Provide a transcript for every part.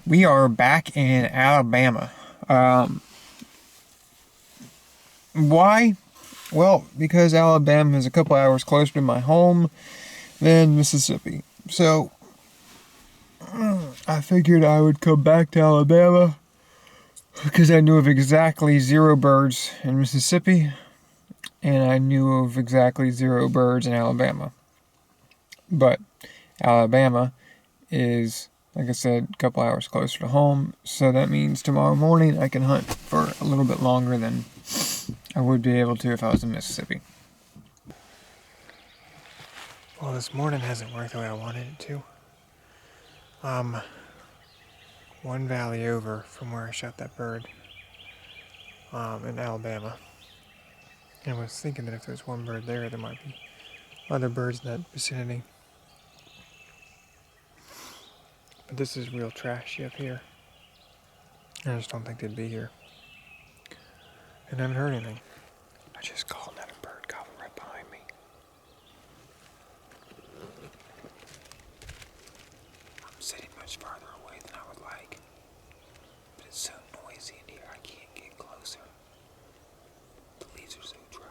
We are back in Alabama. Why? Well, because Alabama is a couple hours closer to my home than Mississippi. So, I figured I would come back to Alabama because I knew of exactly 0 birds in Mississippi, and I knew of exactly 0 birds in Alabama. But Alabama is, like I said, a couple hours closer to home, so that means tomorrow morning I can hunt for a little bit longer than I would be able to if I was in Mississippi. Well, this morning hasn't worked the way I wanted it to. One valley over from where I shot that bird, in Alabama. And I was thinking that if there's one bird there, there might be other birds in that vicinity. But this is real trashy up here. I just don't think they'd be here. And I haven't heard anything. I just called another bird gobbler right behind me. I'm sitting much farther away than I would like. But it's so noisy in here I can't get closer. The leaves are so dry.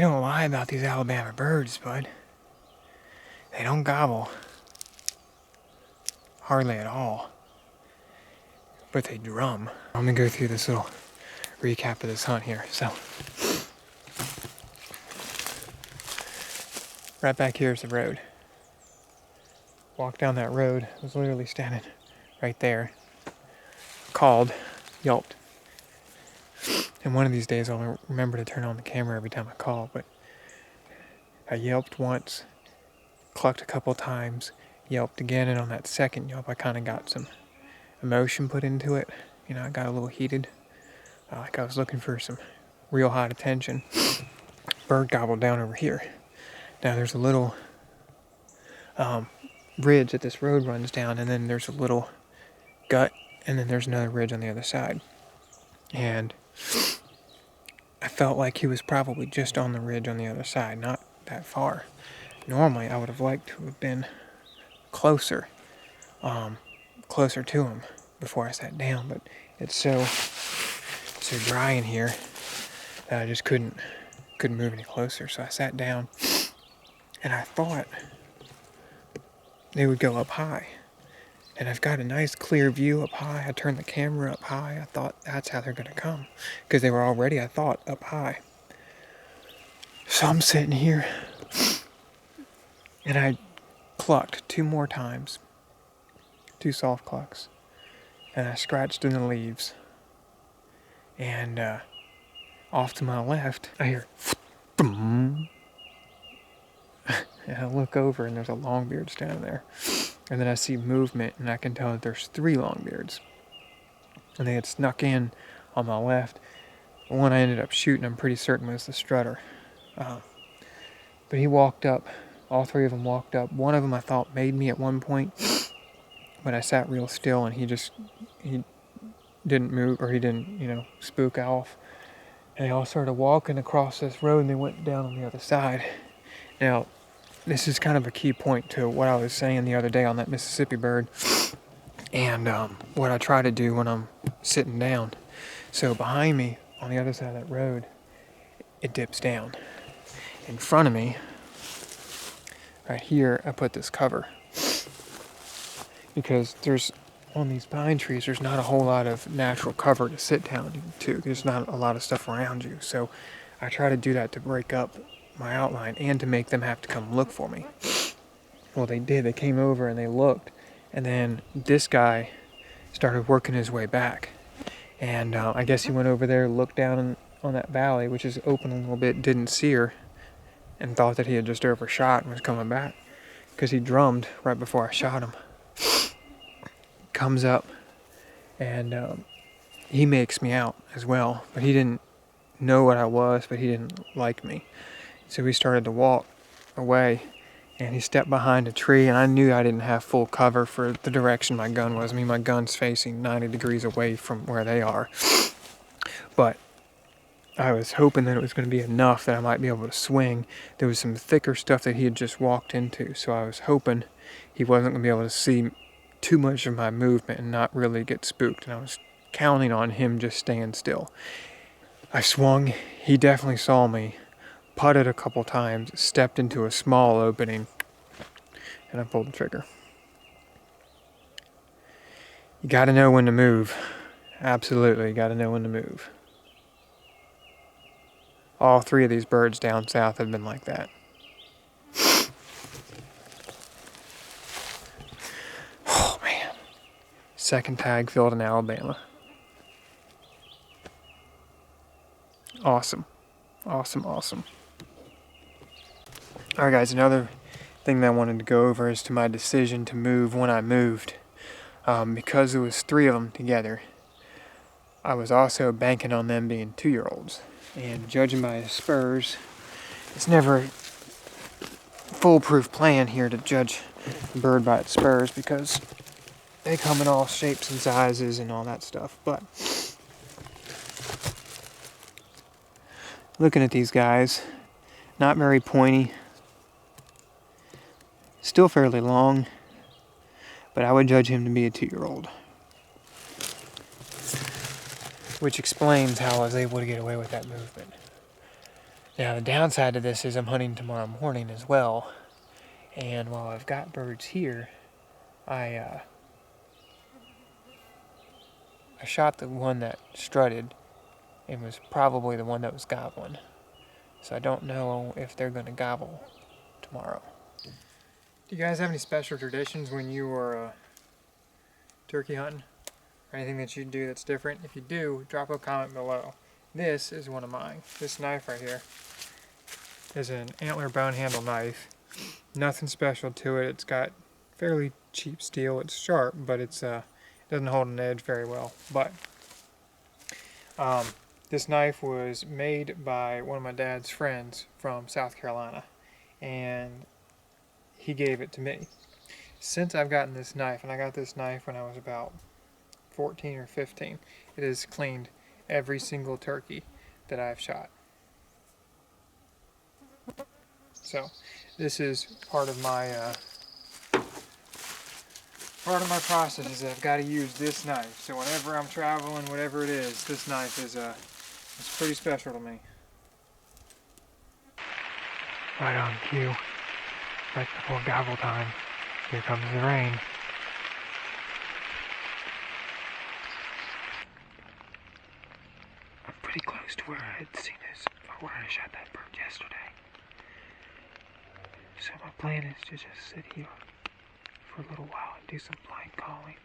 don't lie about these Alabama birds, bud. They don't gobble. Hardly at all. But they drum. I'm gonna go through this little recap of this hunt here. So, right back here is the road. Walked down that road. I was literally standing right there. Called, yelped. And one of these days I'll remember to turn on the camera every time I call, but I yelped once, clucked a couple times, yelped again, and on that second yelp I kind of got some emotion put into it. You know, I got a little heated, like I was looking for some real hot attention. Bird gobbled down over here. Now there's a little ridge that this road runs down, and then there's a little gut, and then there's another ridge on the other side. And I felt like he was probably just on the ridge on the other side, not that far. Normally, I would have liked to have been closer to him before I sat down, but it's so dry in here that I just couldn't move any closer. So I sat down, and I thought they would go up high. And I've got a nice clear view up high. I turned the camera up high. I thought that's how they're going to come. Because they were already, I thought, up high. So I'm sitting here. And I clucked 2 more times. 2 soft clucks. And I scratched in the leaves. And off to my left, I hear... And I look over and there's a longbeard standing there. And then I see movement, and I can tell that there's 3 longbeards. And they had snuck in on my left. The one I ended up shooting, I'm pretty certain was the strutter. But he walked up. All 3 of them walked up. One of them I thought made me at one point. But I sat real still, and he didn't move, or he didn't, spook off. And they all started walking across this road, and they went down on the other side. Now, this is kind of a key point to what I was saying the other day on that Mississippi bird, and what I try to do when I'm sitting down. So behind me, on the other side of that road, it dips down. In front of me, right here, I put this cover. Because on these pine trees, there's not a whole lot of natural cover to sit down to. There's not a lot of stuff around you. So I try to do that to break up my outline and to make them have to come look for me. Well, they did. They came over and they looked, and then this guy started working his way back, and I guess he went over there, looked down on that valley, which is open a little bit, didn't see her, and thought that he had just overshot and was coming back, because he drummed right before I shot him. Comes up, and he makes me out as well, but he didn't know what I was, but he didn't like me. So we started to walk away, and he stepped behind a tree, and I knew I didn't have full cover for the direction my gun was. I mean, my gun's facing 90 degrees away from where they are. But I was hoping that it was going to be enough that I might be able to swing. There was some thicker stuff that he had just walked into, so I was hoping he wasn't going to be able to see too much of my movement and not really get spooked, and I was counting on him just staying still. I swung. He definitely saw me. Putted a couple times, stepped into a small opening, and I pulled the trigger. You gotta know when to move. Absolutely, you gotta know when to move. All 3 of these birds down south have been like that. Oh man. Second tag filled in Alabama. Awesome. Awesome. Alright guys, another thing that I wanted to go over is to my decision to move when I moved. Because there was 3 of them together, I was also banking on them being 2-year-olds. And judging by his spurs, it's never a foolproof plan here to judge a bird by its spurs, because they come in all shapes and sizes and all that stuff. But looking at these guys, not very pointy. Still fairly long, but I would judge him to be a 2-year-old. Which explains how I was able to get away with that movement. Now the downside to this is I'm hunting tomorrow morning as well, and while I've got birds here, I shot the one that strutted and was probably the one that was gobbling. So I don't know if they're going to gobble tomorrow. Do you guys have any special traditions when you are turkey hunting? Or anything that you do that's different? If you do, drop a comment below. This is one of mine. This knife right here is an antler bone handle knife. Nothing special to it. It's got fairly cheap steel. It's sharp, but it doesn't hold an edge very well. But this knife was made by one of my dad's friends from South Carolina, and he gave it to me. Since I've gotten this knife, and I got this knife when I was about 14 or 15, it has cleaned every single turkey that I've shot. So this is part of my process is that I've got to use this knife. So whenever I'm traveling, whatever it is, this knife is it's pretty special to me. Right on cue, right before gobble time. Here comes the rain. I'm pretty close to where I had seen this, where I shot that bird yesterday. So my plan is to just sit here for a little while and do some blind calling,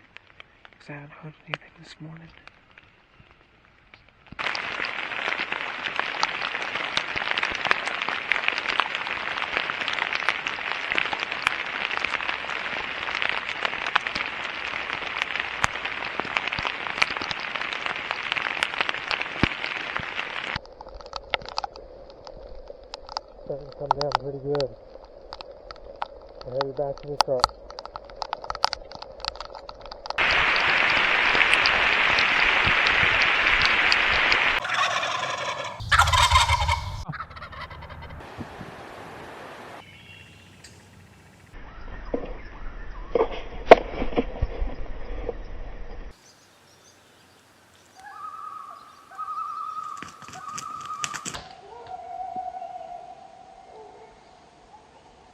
because I haven't heard anything this morning. Starting to come down pretty good. I'm headed back to the truck.